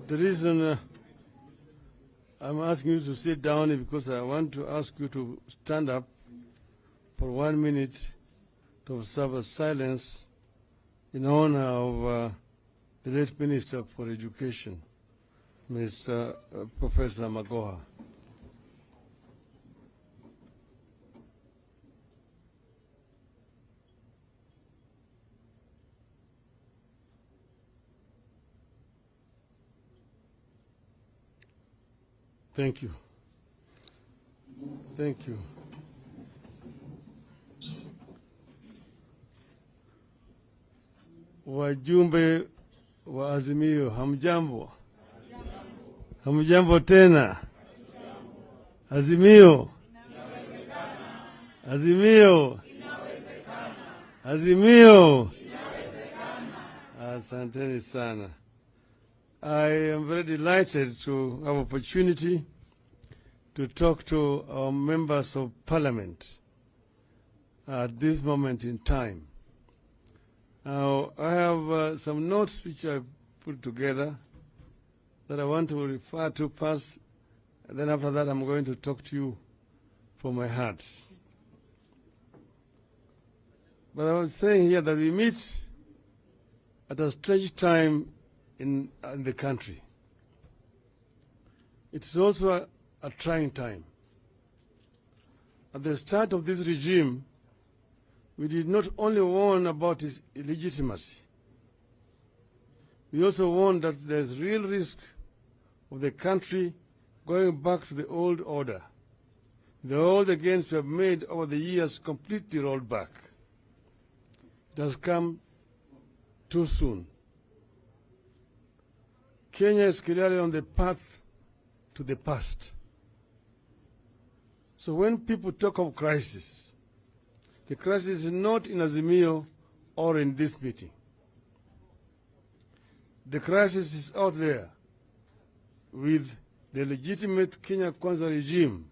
The reason I'm asking you to sit down is because I want to ask you to stand up for 1 minute to observe a silence in honor of the late Minister for Education, Mr. Professor Magoha. Thank you. Thank you. Wajumbe wa Azimio, hamjambo? Hamjambo tena? Azimio? Azimio? Azimio? Asanteni sana. I am very delighted to have opportunity to talk to our members of Parliament at this moment in time. Now, I have some notes which I put together that I want to refer to first, and then after that I'm going to talk to you from my heart. But I was saying here that we meet at a strange time in the country. It's also a trying time. At the start of this regime, we did not only warn about its illegitimacy, we also warned that there's real risk of the country going back to the old order. The old gains we have made over the years completely rolled back. It has come too soon. Kenya is clearly on the path to the past. So when people talk of crisis, the crisis is not in Azimio or in this meeting. The crisis is out there with the legitimate Kenya Kwanza regime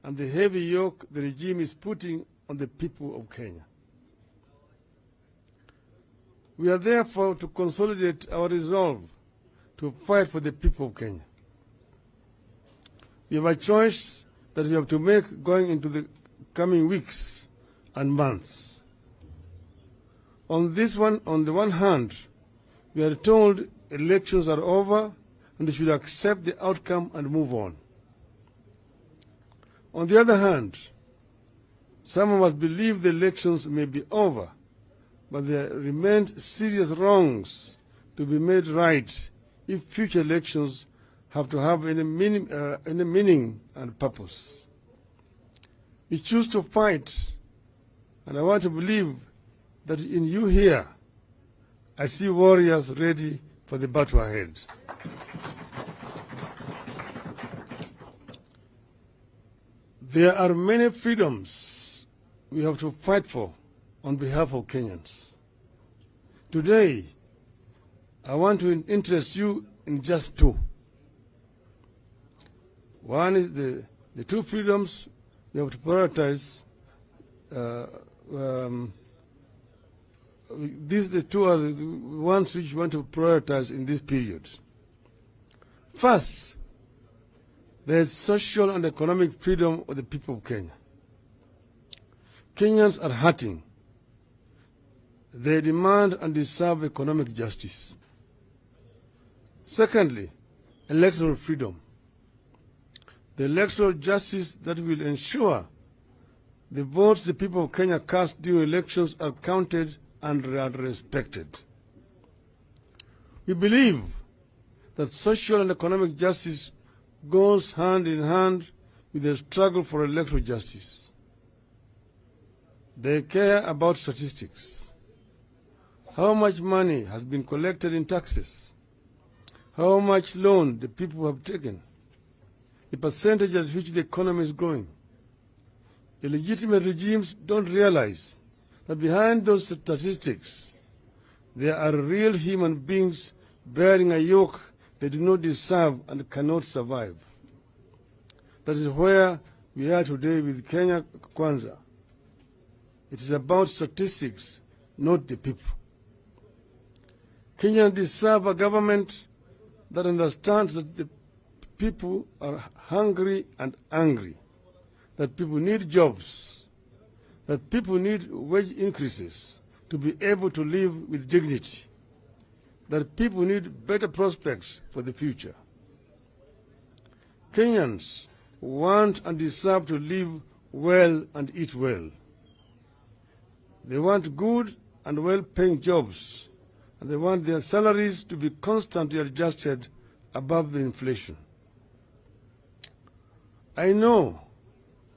and the heavy yoke the regime is putting on the people of Kenya. We are therefore to consolidate our resolve to fight for the people of Kenya. We have a choice that we have to make going into the coming weeks and months. On the one hand, we are told elections are over and we should accept the outcome and move on. On the other hand, some of us believe the elections may be over, but there remains serious wrongs to be made right if future elections have to have any meaning and purpose. We choose to fight, and I want to believe that in you here, I see warriors ready for the battle ahead. There are many freedoms we have to fight for on behalf of Kenyans. Today, I want to interest you in just two. One is the two freedoms we have to prioritize. The two are the ones which we want to prioritize in this period. First, there is social and economic freedom of the people of Kenya. Kenyans are hurting. They demand and deserve economic justice. Secondly, electoral freedom. The electoral justice that will ensure the votes the people of Kenya cast during elections are counted and are respected. We believe that social and economic justice goes hand in hand with the struggle for electoral justice. They care about statistics. How much money has been collected in taxes? How much loan the people have taken? The percentage at which the economy is growing. Illegitimate regimes don't realize that behind those statistics, there are real human beings bearing a yoke they do not deserve and cannot survive. That is where we are today with Kenya Kwanza. It is about statistics, not the people. Kenyans deserve a government that understands that the people are hungry and angry, that people need jobs, that people need wage increases to be able to live with dignity, that people need better prospects for the future. Kenyans want and deserve to live well and eat well. They want good and well-paying jobs, and they want their salaries to be constantly adjusted above the inflation. I know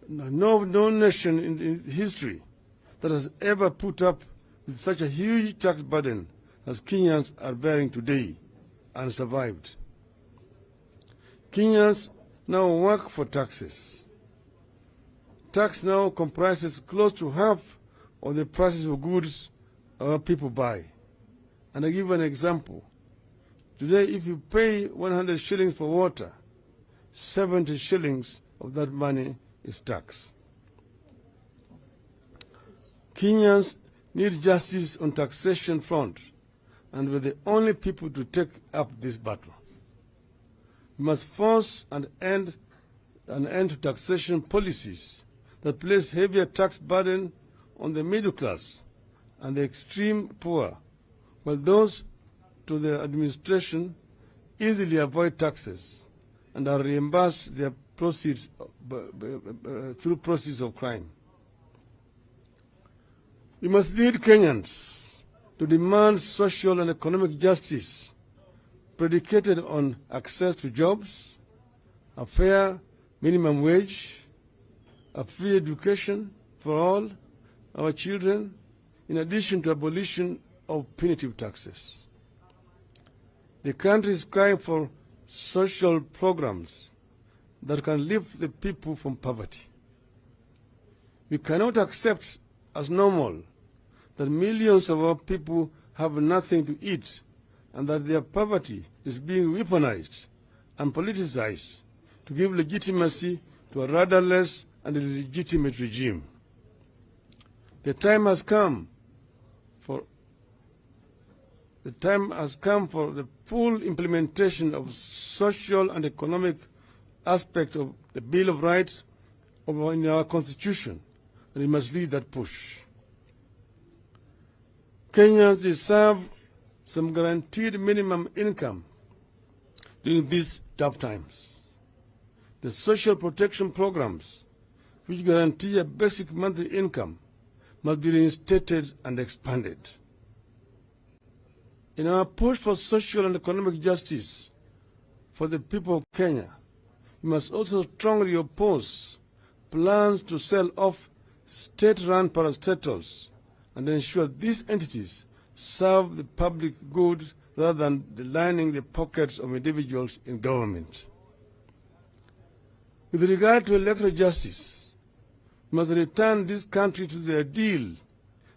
no nation in history that has ever put up with such a huge tax burden as Kenyans are bearing today and survived. Kenyans now work for taxes. Tax now comprises close to half of the prices of goods our people buy. And I give an example. Today, if you pay 100 shillings for water, 70 shillings of that money is tax. Kenyans need justice on taxation front, and we're the only people to take up this battle. We must force an end to taxation policies that place heavier tax burden on the middle class and the extreme poor, while those to the administration easily avoid taxes and are reimbursed their proceeds through proceeds of crime. We must lead Kenyans to demand social and economic justice predicated on access to jobs, a fair minimum wage, a free education for all our children, in addition to abolition of punitive taxes. The country is crying for social programs that can lift the people from poverty. We cannot accept as normal that millions of our people have nothing to eat and that their poverty is being weaponized and politicized to give legitimacy to a rudderless and illegitimate regime. The time has come for the full implementation of social and economic aspect of the Bill of Rights in our Constitution, and we must lead that push. Kenyans deserve some guaranteed minimum income during these tough times. The social protection programs, which guarantee a basic monthly income, must be reinstated and expanded. In our push for social and economic justice for the people of Kenya, we must also strongly oppose plans to sell off state-run parastatals and ensure these entities serve the public good rather than lining the pockets of individuals in government. With regard to electoral justice, we must return this country to the ideal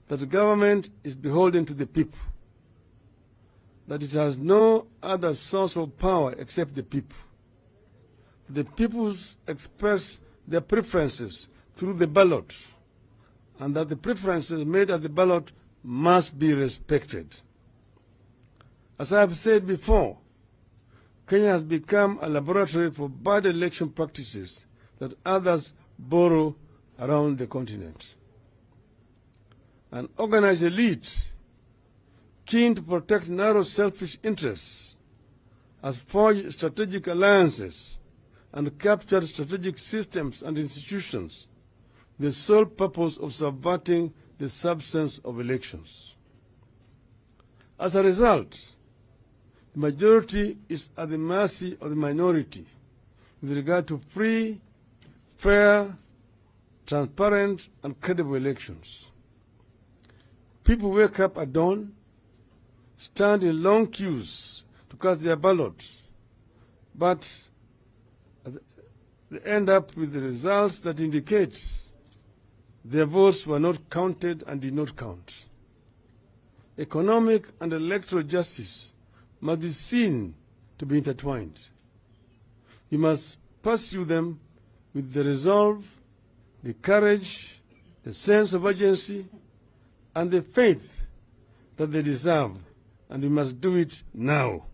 that the government is beholden to the people, that it has no other source of power except the people. The people express their preferences through the ballot, and that the preferences made at the ballot must be respected. As I have said before, Kenya has become a laboratory for bad election practices that others borrow around the continent. An organized elite keen to protect narrow selfish interests has forged strategic alliances and captured strategic systems and institutions with the sole purpose of subverting the substance of elections. As a result, the majority is at the mercy of the minority with regard to free, fair, transparent, and credible elections. People wake up at dawn, stand in long queues to cast their ballots, but they end up with the results that indicate their votes were not counted and did not count. Economic and electoral justice must be seen to be intertwined. You must pursue them with the resolve, the courage, the sense of urgency, and the faith that they deserve, and we must do it now.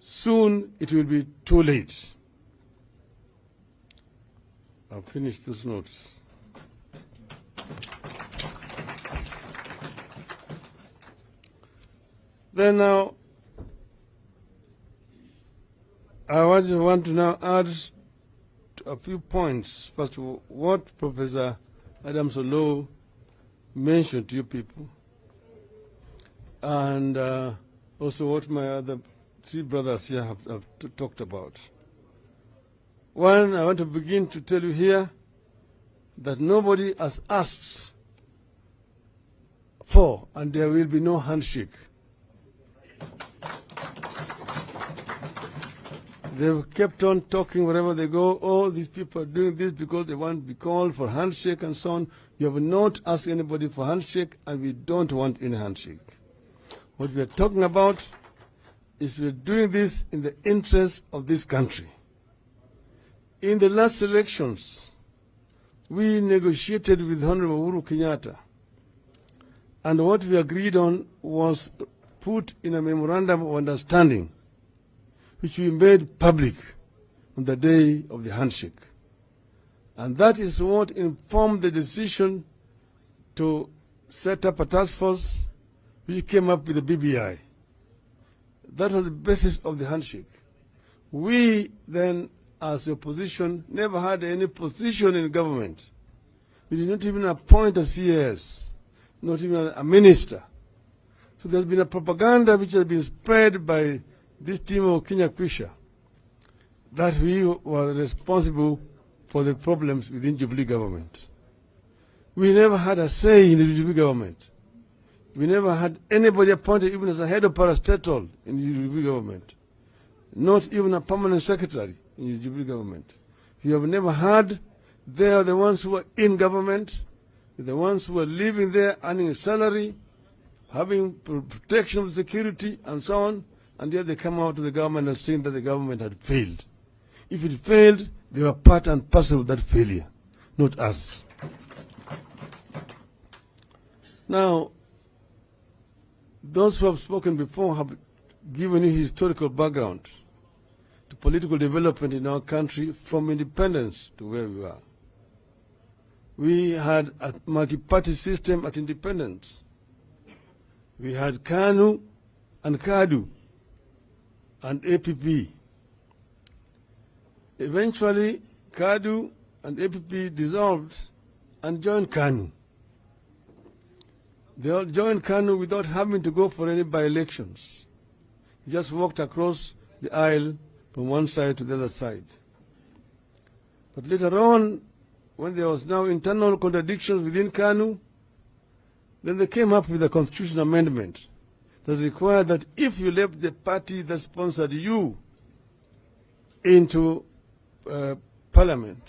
soon it will be too late. I'll finish those notes. Then now, I want to now add a few points. First of all, what Professor Adams-Olow mentioned to you people, and also what my other three brothers here have talked about. One, I want to begin to tell you here that nobody has asked for, and there will be no handshake. They've kept on talking wherever they go, oh, these people are doing this because they want to be called for handshake and so on. You have not asked anybody for handshake, and we don't want any handshake. What we are talking about is we are doing this in the interest of this country. In the last elections, we negotiated with Honorable Uhuru Kenyatta, and what we agreed on was put in a memorandum of understanding, which we made public on the day of the handshake. And that is what informed the decision to set up a task force which came up with the BBI. That was the basis of the handshake. We then, as the opposition, never had any position in government. We did not even appoint a CAS, not even a minister. So there's been a propaganda which has been spread by this team of Kenya Kwisha that we were responsible for the problems within Jubilee government. We never had a say in the Jubilee government. We never had anybody appointed even as a head of parastatal in the Jubilee government. Not even a permanent secretary in the Jubilee government. We have never had. They are the ones who are in government, the ones who are living there, earning a salary, having protection of security and so on, and yet they come out to the government and saying that the government had failed. If it failed, they were part and parcel of that failure, not us. Now, those who have spoken before have given you historical background to political development in our country from independence to where we are. We had a multi-party system at independence. We had KANU and KADU and APP. Eventually, KADU and APP dissolved and joined KANU. They all joined KANU without having to go for any by-elections. He just walked across the aisle from one side to the other side. But later on, when there was now internal contradictions within KANU, then they came up with a constitutional amendment that required that if you left the party that sponsored you into Parliament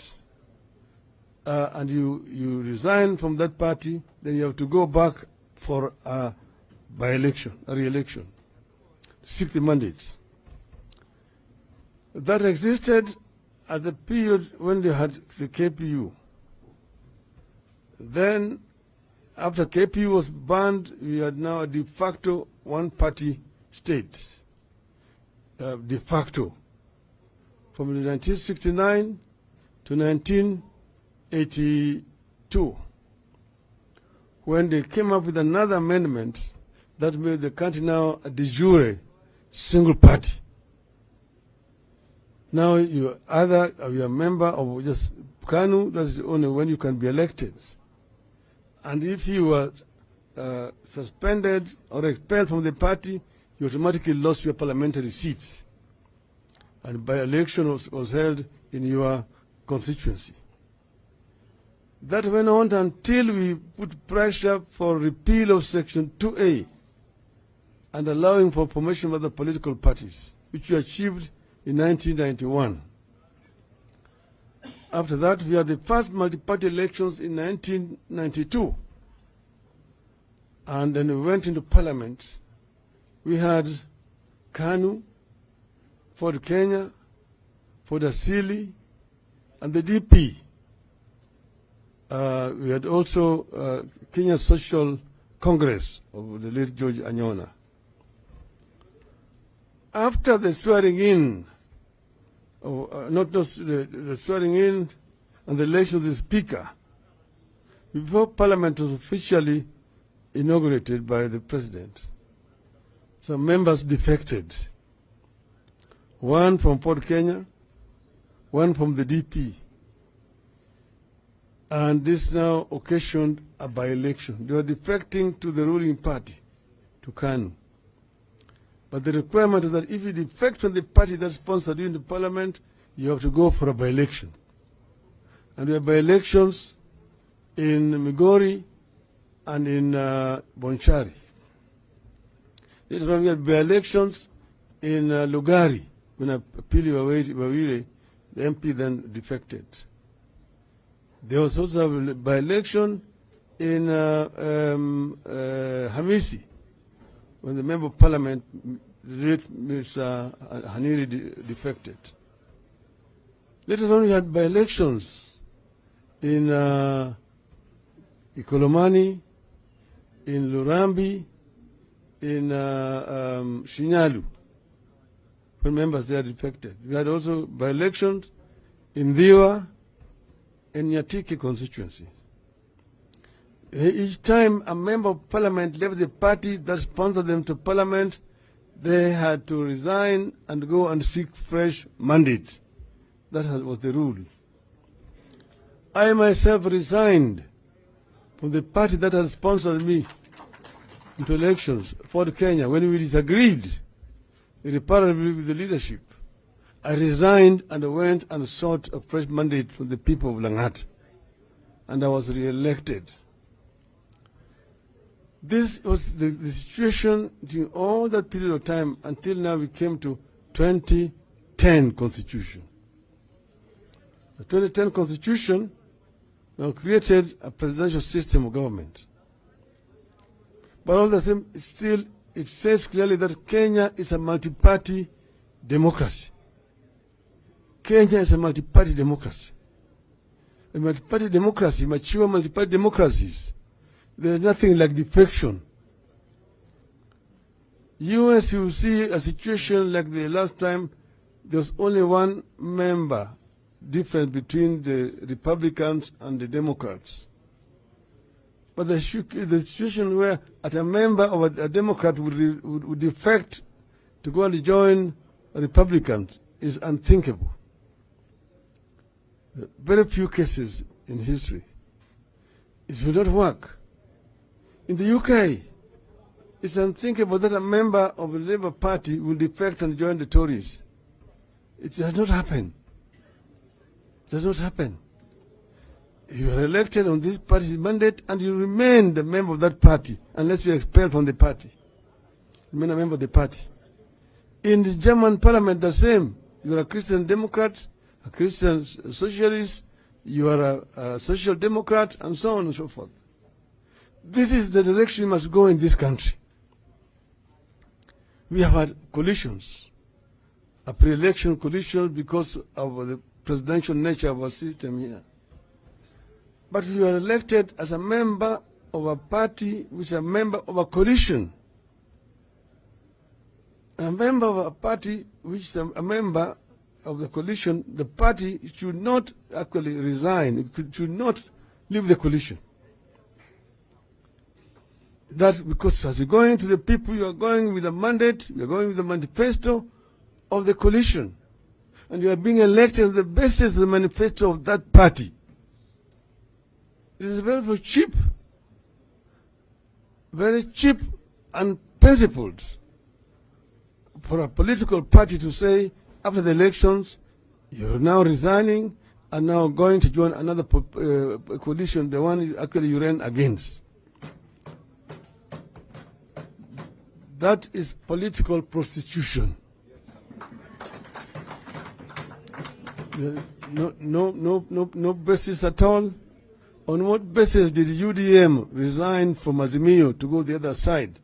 and you resign from that party, then you have to go back for a by-election, a re-election, to seek the mandate. That existed at the period when they had the KPU. Then, after KPU was banned, we had now a de facto one-party state, de facto, from 1969 to 1982, when they came up with another amendment that made the country now a de jure single party. Now you either are a member of just KANU, that's the only when you can be elected. And if you were suspended or expelled from the party, you automatically lost your parliamentary seat. And by-election was held in your constituency. That went on until we put pressure for repeal of Section 2A and allowing for formation of other political parties, which we achieved in 1991. After that, we had the first multi-party elections in 1992. And then we went into Parliament. We had KANU, Ford Kenya, Ford Asili, and the DP. We had also Kenya Social Congress of the late George Anyona. after the swearing in, not the swearing in and the election of the Speaker, before Parliament was officially inaugurated by the President, some members defected. One from Port Kenya, one from the DP. And this now occasioned a by-election. They were defecting to the ruling party, to KANU. But the requirement is that if you defect from the party that sponsored you in the Parliament, you have to go for a by-election. And we have by-elections in Migori and in Bonchari. Later on we had by-elections in Lugari, when Apili Wawire, the MP, then defected. There was also a by-election in Hamisi, when the Member of Parliament, the late Mr. Haniri, defected. Later on we had by-elections in Ikolomani, in Lurambi, in Shinyalu, when members there defected. We had also by-elections in Diwa and Nyatiki constituency. Each time a member of Parliament left the party that sponsored them to Parliament, they had to resign and go and seek fresh mandate. That was the rule. I myself resigned from the party that had sponsored me into elections, Ford Kenya, when we disagreed irreparably with the leadership. I resigned and went and sought a fresh mandate from the people of Langat, and I was re-elected. This was the situation during all that period of time until now we came to 2010 Constitution. The 2010 Constitution now created a presidential system of government. But all the same, it says clearly that Kenya is a multi-party democracy. Kenya is a multi-party democracy. A multi-party democracy, mature multi-party democracies, there's nothing like defection. US, you see a situation like the last time, there was only one member difference between the Republicans and the Democrats. But the situation where a member of a Democrat would defect to go and join Republicans is unthinkable. Very few cases in history. It will not work. In the UK, it's unthinkable that a member of the Labour Party will defect and join the Tories. It does not happen. It does not happen. You are elected on this party's mandate and you remain the member of that party unless you are expelled from the party. Remain a member of the party. In the German parliament, the same. You are a Christian Democrat, a Christian Socialist, you are a Social Democrat, and so on and so forth. This is the direction we must go in this country. We have had coalitions, a pre-election coalition because of the presidential nature of our system here. But you are elected as a member of a party which is a member of a coalition. A member of a party which is a member of the coalition, the party should not actually resign, it should not leave the coalition. That because as you're going to the people, you are going with a mandate, you are going with the manifesto of the coalition. And you are being elected on the basis of the manifesto of that party. This is very cheap and principled for a political party to say, after the elections, you're now resigning and now going to join another coalition, the one actually you ran against. That is political prostitution. No basis at all. On what basis did UDM resign from Azimio to go the other side,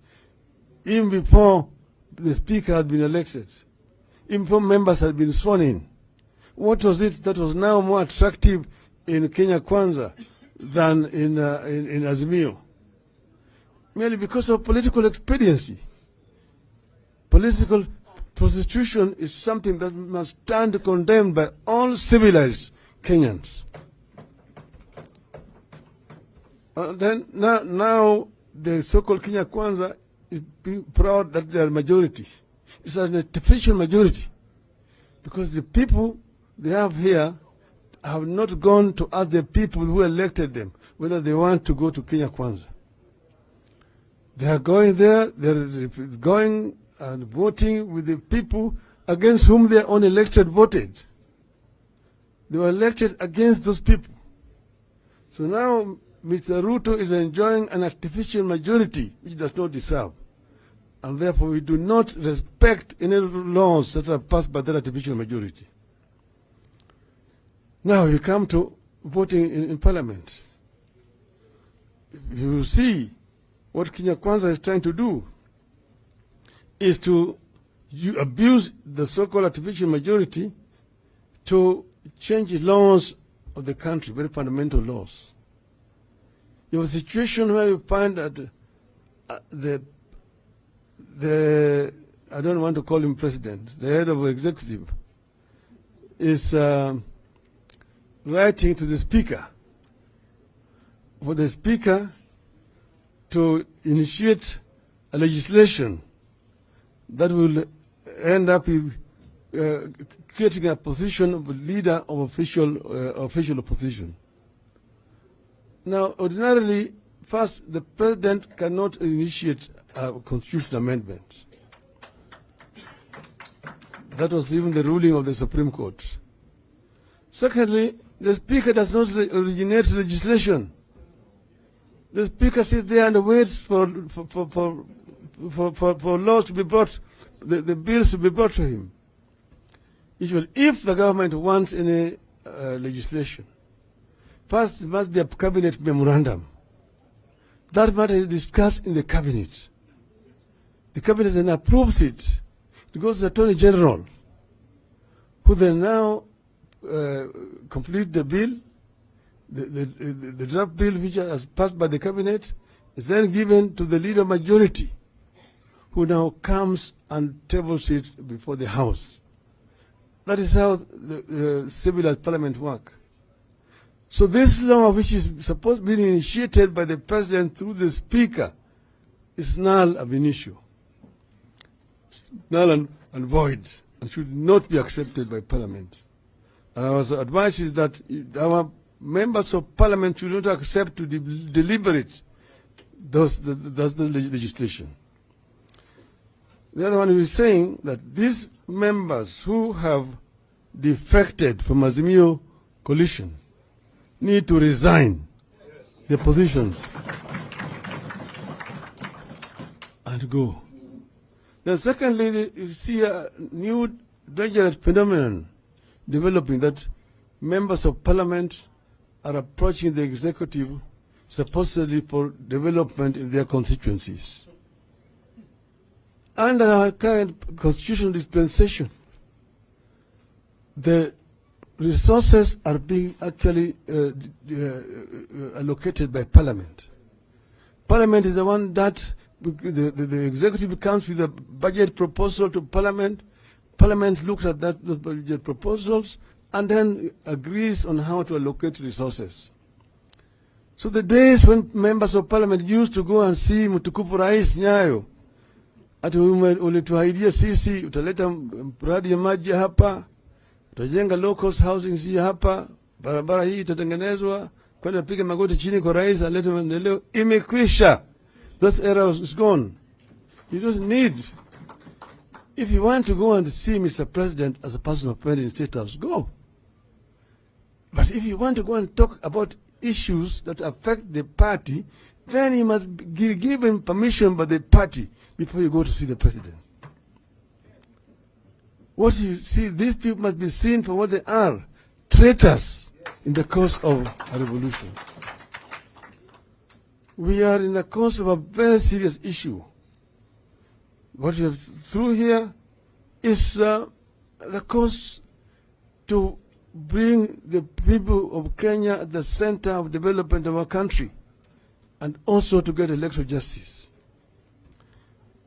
even before the Speaker had been elected, even before members had been sworn in? What was it that was now more attractive in Kenya Kwanza than in Azimio? Merely because of political expediency. Political Prostitution is something that must stand condemned by all civilized Kenyans. Then now the so-called Kenya Kwanza is being proud that they are majority. It's an artificial majority because the people they have here have not gone to ask the people who elected them whether they want to go to Kenya Kwanza. They are going there, they're going and voting with the people against whom their own elected voted. They were elected against those people. So now Mr. Ruto is enjoying an artificial majority which does not deserve. And therefore we do not respect any laws that are passed by that artificial majority. Now you come to voting in Parliament. You see what Kenya Kwanza is trying to do is to abuse the so-called artificial majority to change laws of the country, very fundamental laws. You have a situation where you find that I don't want to call him president, the head of the executive, is writing to the speaker for the speaker to initiate a legislation that will end up with creating a position of a leader of official opposition. Now, ordinarily, first, the president cannot initiate a constitutional amendment. That was even the ruling of the Supreme Court. Secondly, the speaker does not originate legislation. The speaker sits there and waits for laws to be brought, the bills to be brought to him. Usually, if the government wants any legislation, first, it must be a cabinet memorandum. That matter is discussed in the cabinet. The cabinet then approves it. It goes to the Attorney General, who then now complete the bill. The draft bill which is passed by the cabinet is then given to the leader majority, who now comes and tables it before the House. That is how the civilized parliament work. So this law, which is supposed to be initiated by the president through the speaker, is null ab initio, null and void, and should not be accepted by parliament. And our advice is that our members of parliament should not accept to deliberate the legislation. The other one is saying that these members who have defected from Azimio coalition need to resign their positions and go. Then secondly, you see a new dangerous phenomenon developing, that members of parliament are approaching the executive supposedly for development in their constituencies. Under our current constitutional dispensation, the resources are being actually allocated by Parliament. Parliament is the one that the executive comes with a budget proposal to Parliament. Parliament looks at those budget proposals and then agrees on how to allocate resources. So the days when members of Parliament used to go and see Mtukufu Rais Nyayo, ati ulituahidia sisi utaleta mradi ya maji hapa, utajenga low-cost housing hii hapa, barabara hii itatengenezwa, kwenda piga magoti chini kwa rais alete maendeleo. Imekwisha. That era is gone. You don't need. If you want to go and see Mr. President as a person of merit in State House, go. But if you want to go and talk about issues that affect the party, then you must give him permission by the party before you go to see the president. What you see, these people must be seen for what they are, traitors in the cause of a revolution. We are in the course of a very serious issue. What we have through here is the course to bring the people of Kenya at the center of development of our country, and also to get electoral justice.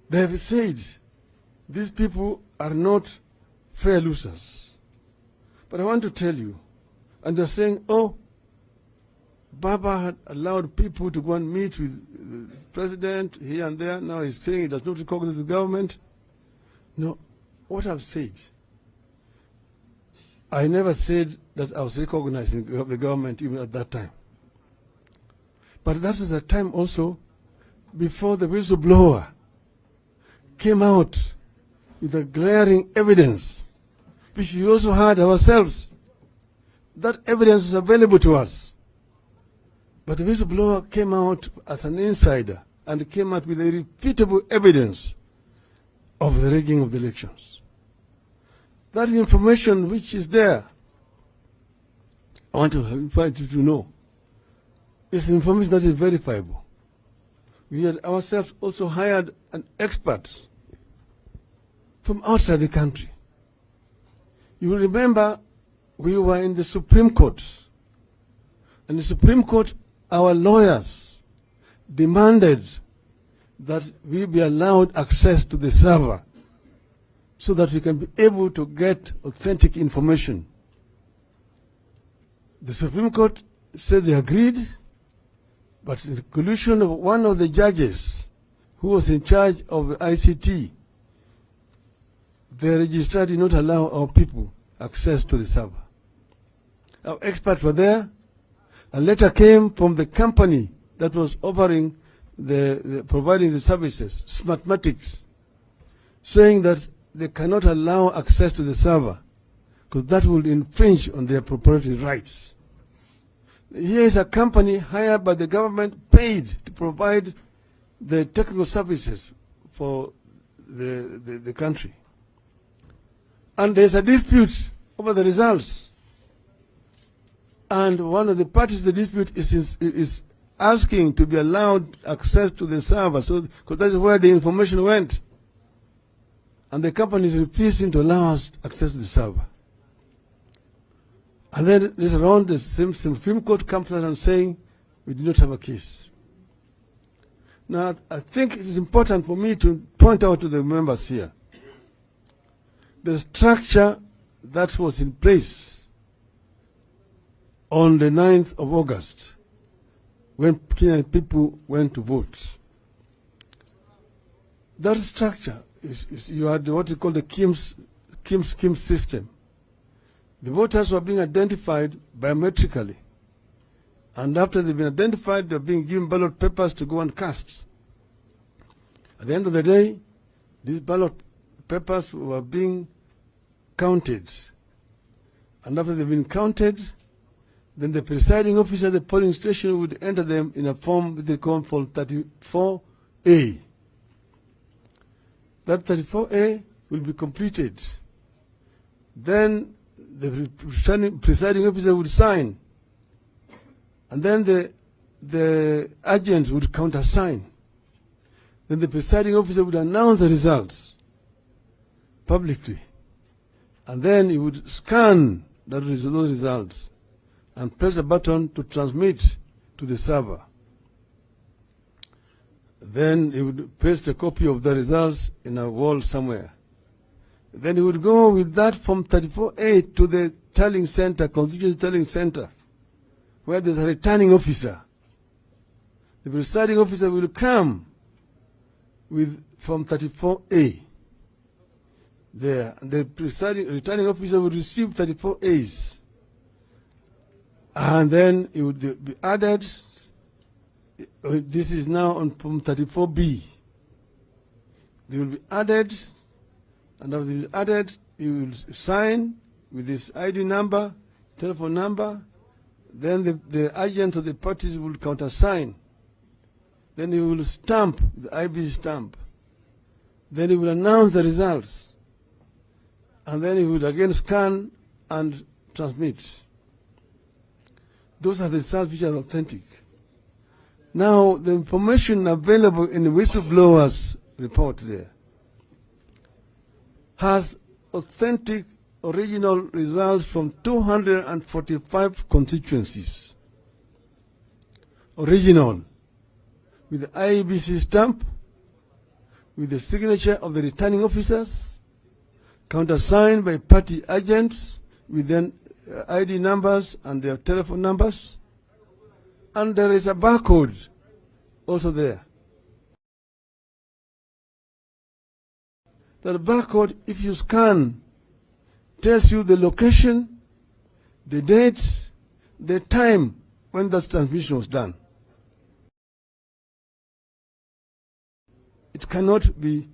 They have said These people are not fair losers. But I want to tell you, and they're saying, oh, Baba had allowed people to go and meet with the president here and there. Now he's saying he does not recognize the government. No, what I've said, I never said that I was recognizing the government even at that time. But that was a time also before the whistleblower came out with a glaring evidence, which we also had ourselves. That evidence was available to us. But the whistleblower came out as an insider and came out with irrefutable evidence of the rigging of the elections. That information which is there, I want to invite you to know, is information that is verifiable. We had ourselves also hired an expert from outside the country. You will remember we were in the Supreme Court. And the Supreme Court, our lawyers demanded that we be allowed access to the server so that we can be able to get authentic information. The Supreme Court said they agreed, but the collusion of one of the judges who was in charge of the ICT, the registrar did not allow our people access to the server. Our experts were there. A letter came from the company that was offering providing the services, Smartmatics, saying that they cannot allow access to the server because that will infringe on their proprietary rights. Here is a company hired by the government, paid to provide the technical services for the country. And there's a dispute over the results. And one of the parties to the dispute is asking to be allowed access to the server, because that is where the information went. And the company is refusing to allow us access to the server. And then later on, the Supreme Court comes out and saying, we do not have a case. Now, I think it is important for me to point out to the members here, the structure that was in place on the 9th of August, when Kenyan people went to vote. That structure you had what you call the Kim system. The voters were being identified biometrically. And after they've been identified, they're being given ballot papers to go and cast. At the end of the day, these ballot papers were being counted. And after they've been counted, then the presiding officer at the polling station would enter them in a form that they call Form 34A. That 34A will be completed. Then the presiding officer would sign. And then the agent would countersign. Then the presiding officer would announce the results publicly. And then he would scan those results and press a button to transmit to the server. Then he would paste a copy of the results in a wall somewhere. Then he would go with that Form 34A to the tallying center, constituency tallying center, where there's a returning officer. The presiding officer will come with Form 34A there. And the returning officer will receive 34As. And then it would be added. This is now on Form 34B. They will be added, and after they will be added, you will sign with this ID number, telephone number. Then the agent of the parties will countersign. Then he will stamp the IB stamp. Then he will announce the results. And then he will again scan and transmit. Those are the results which are authentic. Now, the information available in the whistleblower's report there has authentic original results from 245 constituencies. Original, with the IEBC stamp, with the signature of the returning officers, countersigned by party agents with their ID numbers and their telephone numbers. And there is a barcode also there. That barcode, if you scan, tells you the location, the date, the time when that transmission was done. It cannot be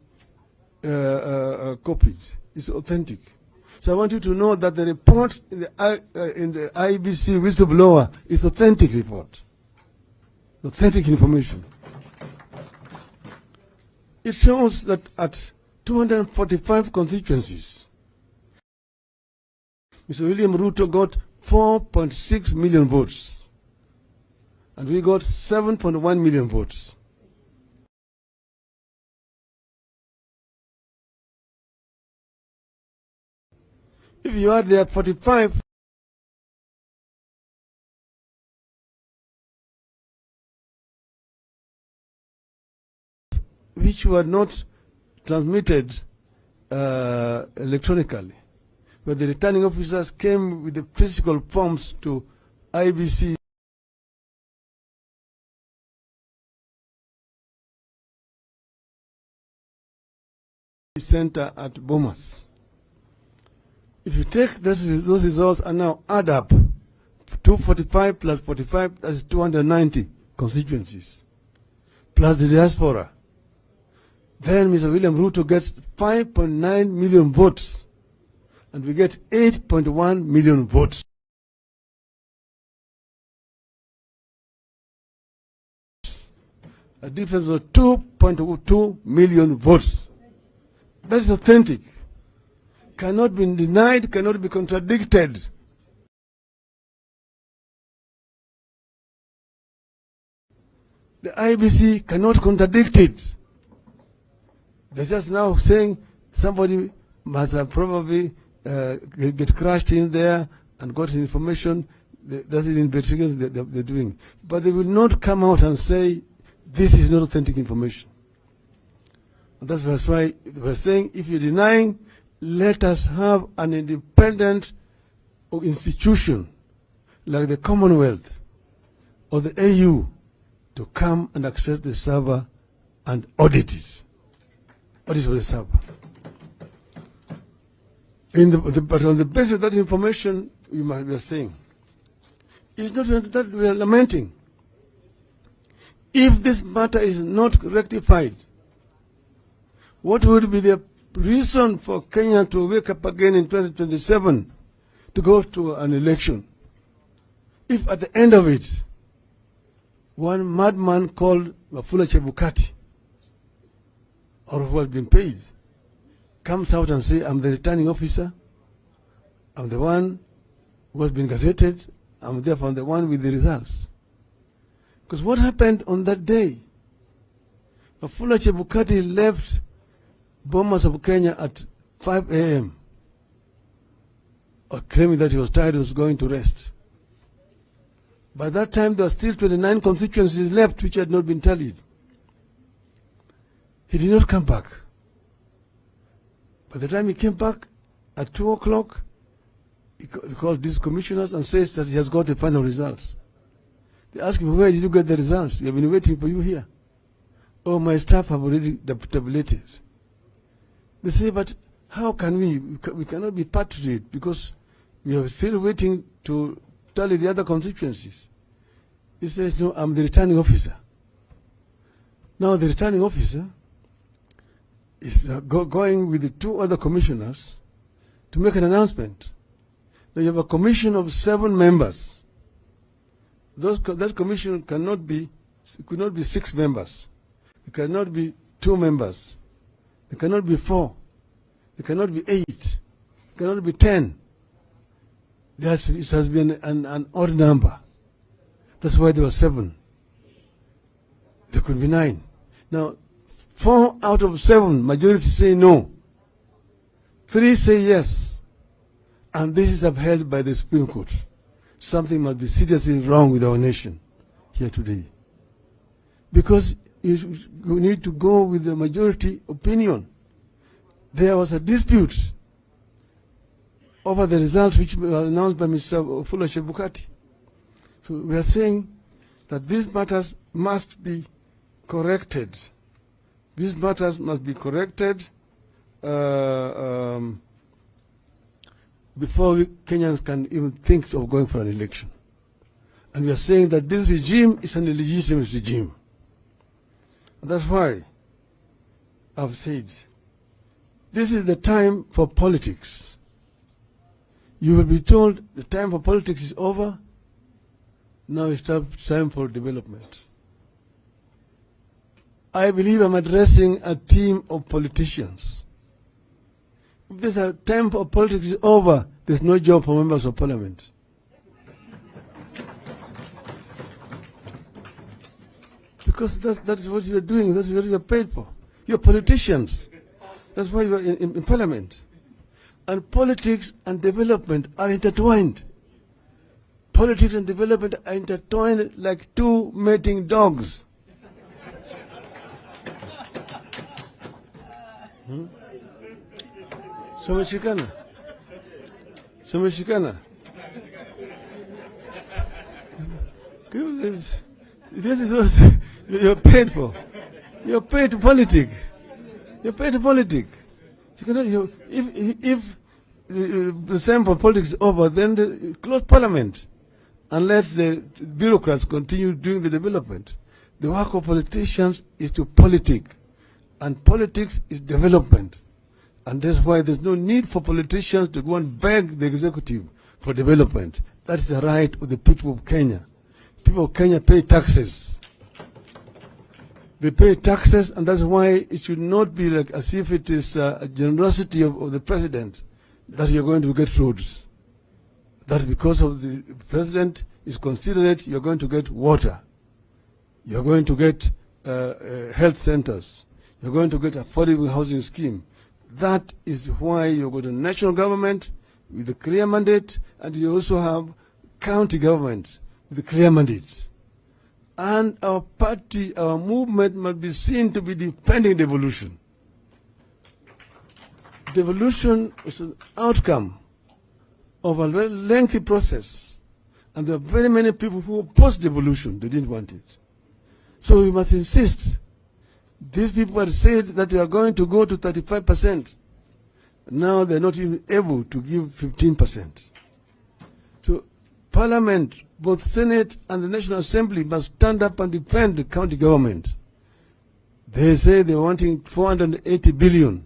copied. It's authentic. So I want you to know that the report in the IBC whistleblower is authentic report, authentic information. It shows that at 245 constituencies, Mr. William Ruto got 4.6 million votes, and we got 7.1 million votes. If you add there 45, which were not transmitted electronically, where the returning officers came with the physical forms to IBC center at Bomas. If you take those results and now add up 245 plus 45, that's 290 constituencies, plus the diaspora, then Mr. William Ruto gets 5.9 million votes, and we get 8.1 million votes. A difference of 2.2 million votes. That's authentic. Cannot be denied, cannot be contradicted. The IBC cannot contradict it. They're just now saying somebody must have probably get crashed in there and got information. That's the investigation they're doing. But they will not come out and say this is not authentic information. And that's why we're saying if you're denying, let us have an independent institution like the Commonwealth or the AU to come and access the server and audit it. Audit for the server. But on the basis of that information, we are saying, it's not that we are lamenting. If this matter is not rectified, what would be the reason for Kenya to wake up again in 2027 to go to an election? If at the end of it, one madman called Wafula Chebukati, or who has been paid, comes out and says, I'm the returning officer, I'm the one who has been gazetted, I'm therefore the one with the results. Because what happened on that day? Wafula Chebukati left Bomas of Kenya at 5 a.m. claiming that he was tired, he was going to rest. By that time, there were still 29 constituencies left which had not been tallied. He did not come back. By the time he came back at 2 o'clock, he called these commissioners and says that he has got the final results. They asked him, where did you get the results? We have been waiting for you here. Oh, my staff have already tabulated. They say, but how can we? We cannot be part of it because we are still waiting to tally the other constituencies. He says, no, I'm the returning officer. Now the returning officer is going with the two other commissioners to make an announcement. Now you have a commission of 7 members. That commission could not be 6 members. It cannot be 2 members. It cannot be 4. It cannot be 8. It cannot be 10. It has been an odd number. That's why there were 7. There could be 9. Now, 4 out of 7, majority say no. 3 say yes. And this is upheld by the Supreme Court. Something must be seriously wrong with our nation here today. Because you need to go with the majority opinion. There was a dispute over the results which were announced by Mr. Fuller Chebukati. So we are saying that these matters must be corrected. These matters must be corrected before Kenyans can even think of going for an election. And we are saying that this regime is an illegitimate regime. And that's why I've said, this is the time for politics. You will be told the time for politics is over. Now it's time for development. I believe I'm addressing a team of politicians. If there's a time for politics is over, there's no job for members of parliament. Because that is what you're doing, that's what you're paid for. You're politicians. That's why you're in parliament. And politics and development are intertwined. Politics and development are intertwined like two mating dogs. Someshikana. This is what you're paid for. You're paid to politics. You're paid to politics. You cannot. If the time for politics is over, then close parliament, and let the bureaucrats continue doing the development. The work of politicians is to politic, and politics is development. And that's why there's no need for politicians to go and beg the executive for development. That is the right of the people of Kenya. People of Kenya pay taxes. They pay taxes, and that's why it should not be like as if it is a generosity of the president that you're going to get roads. That's because of the president is considerate, you're going to get water. You're going to get health centers. You're going to get affordable housing scheme. That is why you go to national government with a clear mandate, and you also have county government with a clear mandate. And our party, our movement must be seen to be defending devolution. Devolution is an outcome of a very lengthy process. And there are very many people who opposed devolution. They didn't want it. So we must insist. These people had said that they are going to go to 35%. Now they're not even able to give 15%. So Parliament, both Senate and the National Assembly, must stand up and defend the county government. They say they're wanting 480 billion.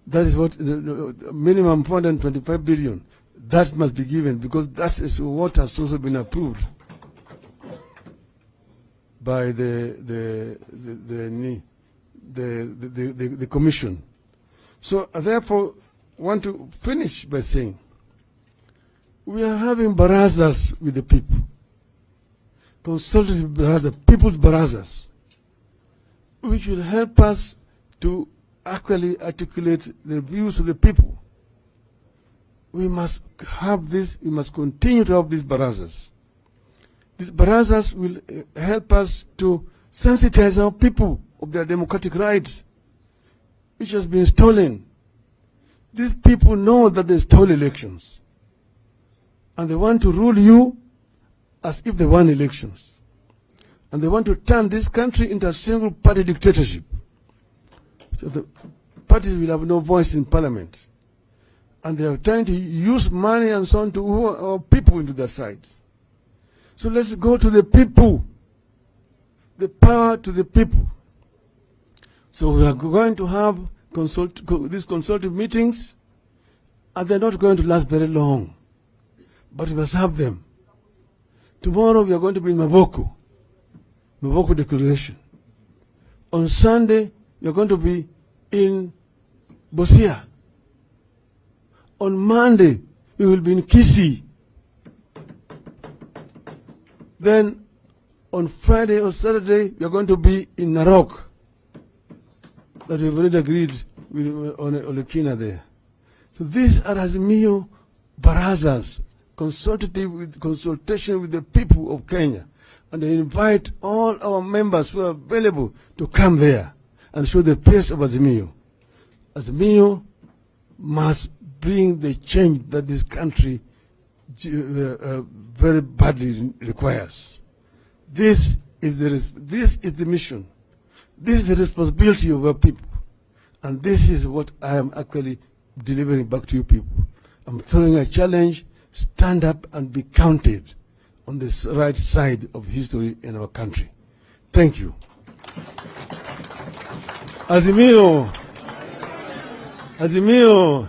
That is what the minimum 425 billion. That must be given because that is what has also been approved by the commission. So therefore, want to finish by saying we are having barazas with the people, consultative barazas, people's barazas, which will help us to actually articulate the views of the people. We must have this, we must continue to have these barazas. These barazas will help us to sensitize our people of their democratic rights, which has been stolen. These people know that they stole elections, and they want to rule you as if they won elections. And they want to turn this country into a single-party dictatorship. So the parties will have no voice in parliament. And they are trying to use money and so on to woo our people into their side. So let's go to the people. The power to the people. So we are going to have these consultative meetings, and they're not going to last very long. But we must have them. Tomorrow we are going to be in Maboko Declaration. On Sunday we are going to be in Busia. On Monday we will be in Kisii. Then on Friday or Saturday we are going to be in Narok. That we've already agreed with Olekina there. So these are Azimio barazas, consultation with the people of Kenya. And I invite all our members who are available to come there and show the face of Azimio. Azimio must bring the change that this country very badly requires. This is the mission. This is the responsibility of our people. And this is what I am actually delivering back to you people. I'm throwing a challenge: stand up and be counted on this right side of history in our country. Thank you. Azimio. Azimio.